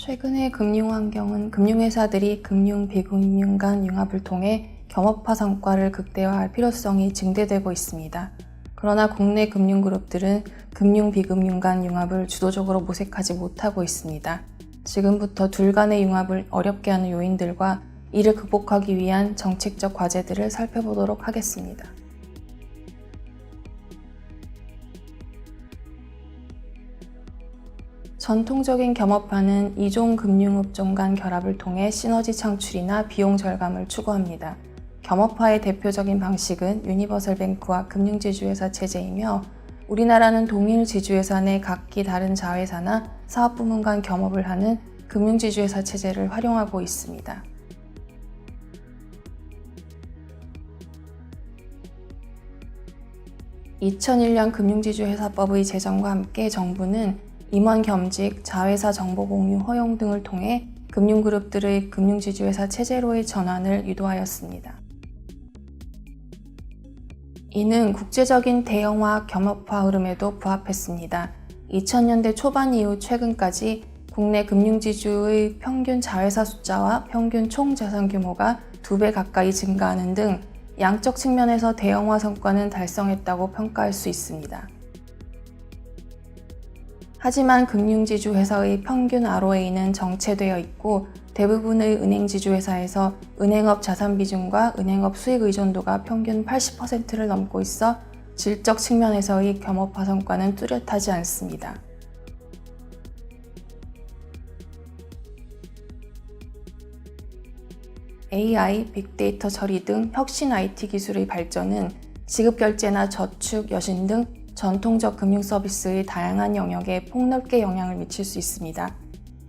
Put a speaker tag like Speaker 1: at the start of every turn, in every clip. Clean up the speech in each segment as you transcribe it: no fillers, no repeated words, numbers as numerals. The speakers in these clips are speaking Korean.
Speaker 1: 최근의 금융환경은 금융회사들이 금융, 비금융 간 융합을 통해 겸업화 성과를 극대화할 필요성이 증대되고 있습니다. 그러나 국내 금융그룹들은 금융, 비금융 간 융합을 주도적으로 모색하지 못하고 있습니다. 지금부터 둘 간의 융합을 어렵게 하는 요인들과 이를 극복하기 위한 정책적 과제들을 살펴보도록 하겠습니다. 전통적인 겸업화는 이종 금융업종 간 결합을 통해 시너지 창출이나 비용 절감을 추구합니다. 겸업화의 대표적인 방식은 유니버설 뱅크와 금융지주회사 체제이며 우리나라는 동일 지주회사 내 각기 다른 자회사나 사업부문 간 겸업을 하는 금융지주회사 체제를 활용하고 있습니다. (2001년) 금융지주회사법의 제정과 함께 정부는 임원 겸직, 자회사 정보 공유 허용 등을 통해 금융그룹들의 금융지주회사 체제로의 전환을 유도하였습니다. 이는 국제적인 대형화, 겸업화 흐름에도 부합했습니다. 2000년대 초반 이후 최근까지 국내 금융지주의 평균 자회사 숫자와 평균 총자산 규모가 2배 가까이 증가하는 등 양적 측면에서 대형화 성과는 달성했다고 평가할 수 있습니다. 하지만 금융지주 회사의 평균 ROA는 정체되어 있고 대부분의 은행지주 회사에서 은행업 자산 비중과 은행업 수익 의존도가 평균 80%를 넘고 있어 질적 측면에서의 겸업화 성과는 뚜렷하지 않습니다. AI, 빅데이터 처리 등 혁신 IT 기술의 발전은 지급결제나 저축, 여신 등 전통적 금융 서비스의 다양한 영역에 폭넓게 영향을 미칠 수 있습니다.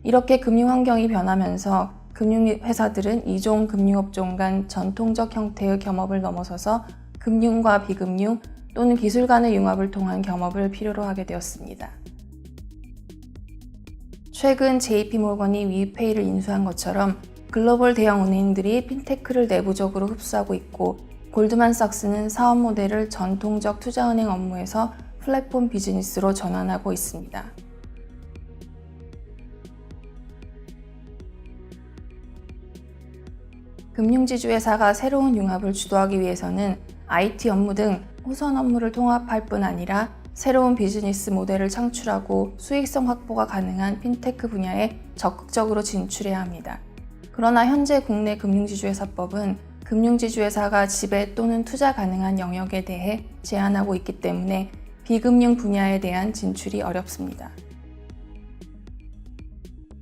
Speaker 1: 이렇게 금융 환경이 변하면서 금융회사들은 이종 금융업종 간 전통적 형태의 겸업을 넘어서서 금융과 비금융 또는 기술 간의 융합을 통한 겸업을 필요로 하게 되었습니다. 최근 JP모건이 위페이를 인수한 것처럼 글로벌 대형 은행들이 핀테크를 내부적으로 흡수하고 있고 골드만삭스는 사업 모델을 전통적 투자은행 업무에서 플랫폼 비즈니스로 전환하고 있습니다. 금융지주회사가 새로운 융합을 주도하기 위해서는 IT 업무 등 호선 업무를 통합할 뿐 아니라 새로운 비즈니스 모델을 창출하고 수익성 확보가 가능한 핀테크 분야에 적극적으로 진출해야 합니다. 그러나 현재 국내 금융지주회사법은 금융지주회사가 지배 또는 투자 가능한 영역에 대해 제한하고 있기 때문에 비금융 분야에 대한 진출이 어렵습니다.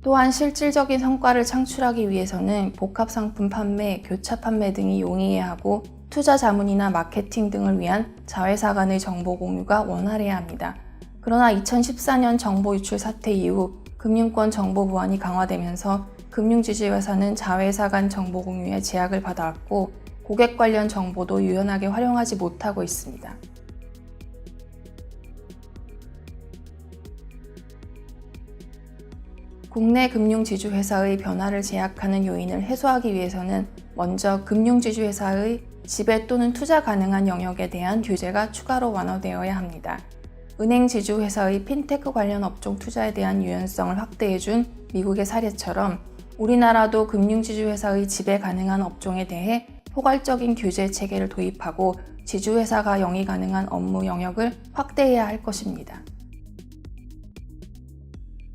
Speaker 1: 또한 실질적인 성과를 창출하기 위해서는 복합상품 판매, 교차 판매 등이 용이해야 하고 투자 자문이나 마케팅 등을 위한 자회사 간의 정보 공유가 원활해야 합니다. 그러나 2014년 정보 유출 사태 이후 금융권 정보 보안이 강화되면서 금융지주회사는 자회사 간 정보 공유에 제약을 받아왔고 고객 관련 정보도 유연하게 활용하지 못하고 있습니다. 국내 금융지주회사의 변화를 제약하는 요인을 해소하기 위해서는 먼저 금융지주회사의 지배 또는 투자 가능한 영역에 대한 규제가 추가로 완화되어야 합니다. 은행지주회사의 핀테크 관련 업종 투자에 대한 유연성을 확대해준 미국의 사례처럼 우리나라도 금융지주회사의 지배 가능한 업종에 대해 포괄적인 규제 체계를 도입하고 지주회사가 영위 가능한 업무 영역을 확대해야 할 것입니다.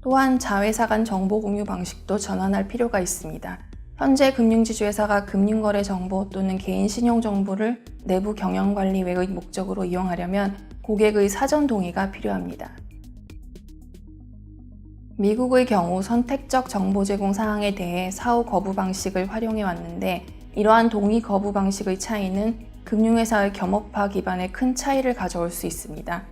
Speaker 1: 또한 자회사 간 정보 공유 방식도 전환할 필요가 있습니다. 현재 금융지주회사가 금융거래 정보 또는 개인 신용 정보를 내부 경영관리 외의 목적으로 이용하려면 고객의 사전 동의가 필요합니다. 미국의 경우 선택적 정보 제공 사항에 대해 사후 거부 방식을 활용해 왔는데 이러한 동의 거부 방식의 차이는 금융회사의 겸업화 기반에 큰 차이를 가져올 수 있습니다.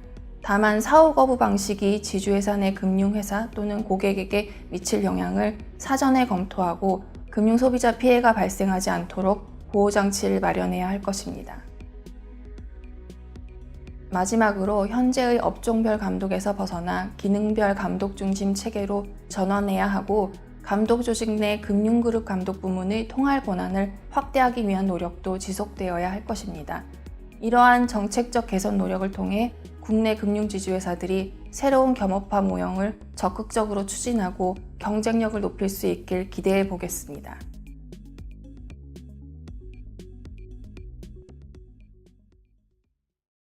Speaker 1: 다만 사후 거부 방식이 지주회사 내 금융회사 또는 고객에게 미칠 영향을 사전에 검토하고 금융소비자 피해가 발생하지 않도록 보호장치를 마련해야 할 것입니다. 마지막으로 현재의 업종별 감독에서 벗어나 기능별 감독 중심 체계로 전환해야 하고 감독 조직 내 금융그룹 감독 부문의 통할 권한을 확대하기 위한 노력도 지속되어야 할 것입니다. 이러한 정책적 개선 노력을 통해 국내 금융지주회사들이 새로운 겸업화 모형을 적극적으로 추진하고 경쟁력을 높일 수 있길 기대해 보겠습니다.